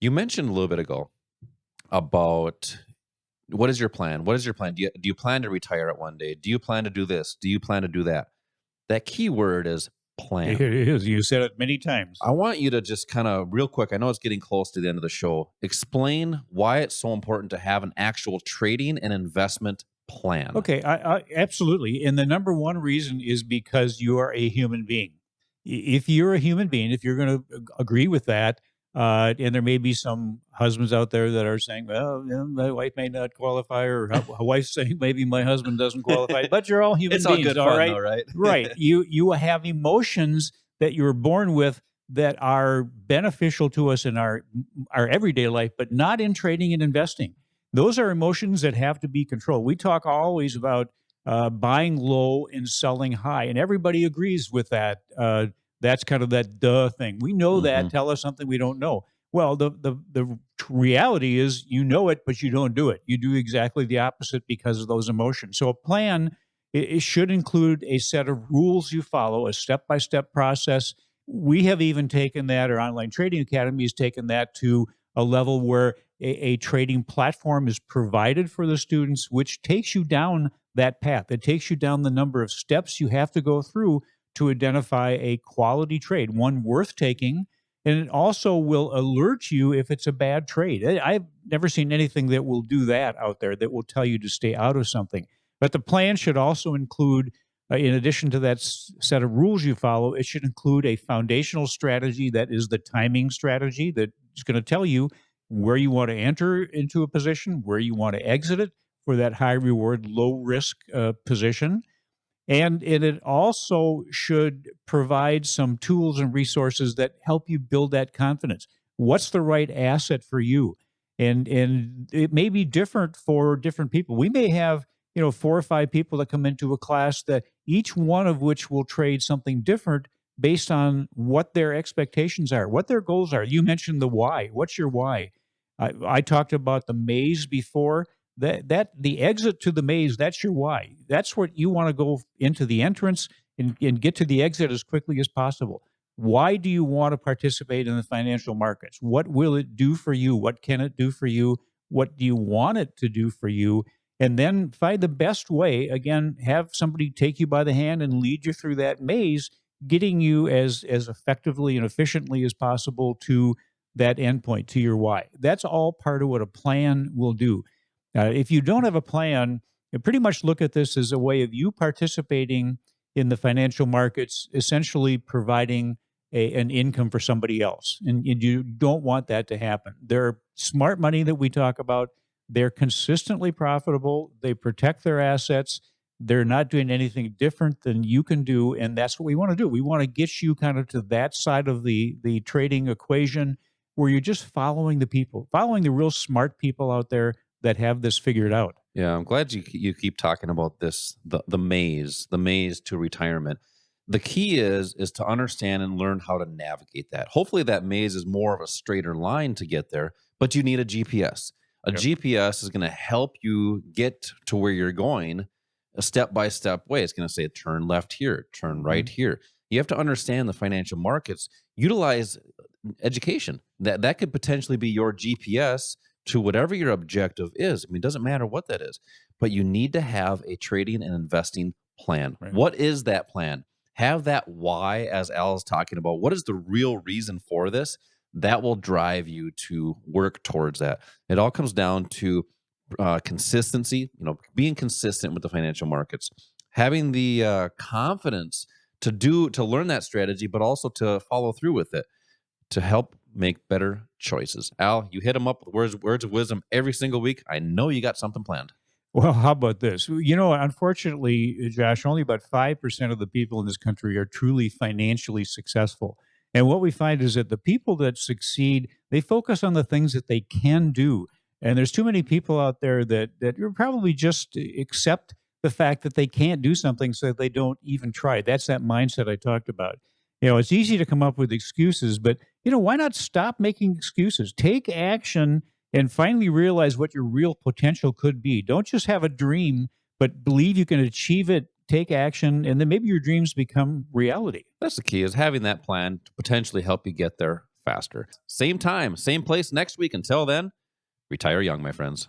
You mentioned a little bit ago about what is your plan? What is your plan? Do you plan to retire at one day? Do you plan to do this? Do you plan to do that? That key word is It plan. is. You said it many times. I want you to just kind of real quick, I know it's getting close to the end of the show. Explain why it's so important to have an actual trading and investment plan. Okay, I absolutely. And the number one reason is because you are a human being. If you're a human being, if you're going to agree with that, and there may be some husbands out there that are saying, well, you know, my wife may not qualify, or a wife saying maybe my husband doesn't qualify, but you're all human It's all beings, good all fun right? though, right? Right. You have emotions that you were born with that are beneficial to us in our everyday life, but not in trading and investing. Those are emotions that have to be controlled. We talk always about buying low and selling high, and everybody agrees with that. That's kind of that duh thing. We know that. Mhm. Tell us something we don't know. Well, the reality is you know it, but you don't do it. You do exactly the opposite because of those emotions. So a plan it should include a set of rules you follow, a step by step process. We have even taken that, our online trading academy has taken that to a level where a trading platform is provided for the students, which takes you down that path. It takes you down the number of steps you have to go through to identify a quality trade, one worth taking. And it also will alert you if it's a bad trade. I've never seen anything that will do that out there, that will tell you to stay out of something. But the plan should also include, in addition to that set of rules you follow, it should include a foundational strategy that is the timing strategy that is going to tell you where you want to enter into a position, where you want to exit it for that high reward, low risk position. And it also should provide some tools and resources that help you build that confidence. What's the right asset for you? And it may be different for different people. We may have, 4 or 5 people that come into a class that each one of which will trade something different based on what their expectations are, what their goals are. You mentioned the why. What's your why? I talked about the maze before. That the exit to the maze, that's your why. That's what you want to go into the entrance and get to the exit as quickly as possible. Why do you want to participate in the financial markets? What will it do for you? What can it do for you? What do you want it to do for you? And then find the best way. Again, have somebody take you by the hand and lead you through that maze, getting you as effectively and efficiently as possible to that endpoint, to your why. That's all part of what a plan will do. If you don't have a plan, you pretty much look at this as a way of you participating in the financial markets, essentially providing an income for somebody else. And you don't want that to happen. They're smart money that we talk about. They're consistently profitable. They protect their assets. They're not doing anything different than you can do. And that's what we want to do. We want to get you kind of to that side of the trading equation where you're just following the people, following the real smart people out there that have this figured out. Yeah, I'm glad you keep talking about this, the maze to retirement. The key is to understand and learn how to navigate that. Hopefully that maze is more of a straighter line to get there, but you need a GPS. A Yep. GPS is going to help you get to where you're going a step-by-step way. It's going to say turn left here, turn right here. You have to understand the financial markets, utilize education. That could potentially be your GPS to whatever your objective is. I mean, it doesn't matter what that is, but you need to have a trading and investing plan. Right. What is that plan? Have that why, as Al is talking about. What is the real reason for this? That will drive you to work towards that. It all comes down to consistency, being consistent with the financial markets, having the confidence to learn that strategy, but also to follow through with it to help make better choices. Al, you hit them up with words of wisdom every single week. I know you got something planned. Well, how about this? Unfortunately, Josh, only about 5% of the people in this country are truly financially successful. And what we find is that the people that succeed, they focus on the things that they can do. And there's too many people out there that probably just accept the fact that they can't do something so that they don't even try. That's that mindset I talked about. It's easy to come up with excuses, but, why not stop making excuses? Take action and finally realize what your real potential could be. Don't just have a dream, but believe you can achieve it, take action, and then maybe your dreams become reality. That's the key, is having that plan to potentially help you get there faster. Same time, same place next week. Until then, retire young, my friends.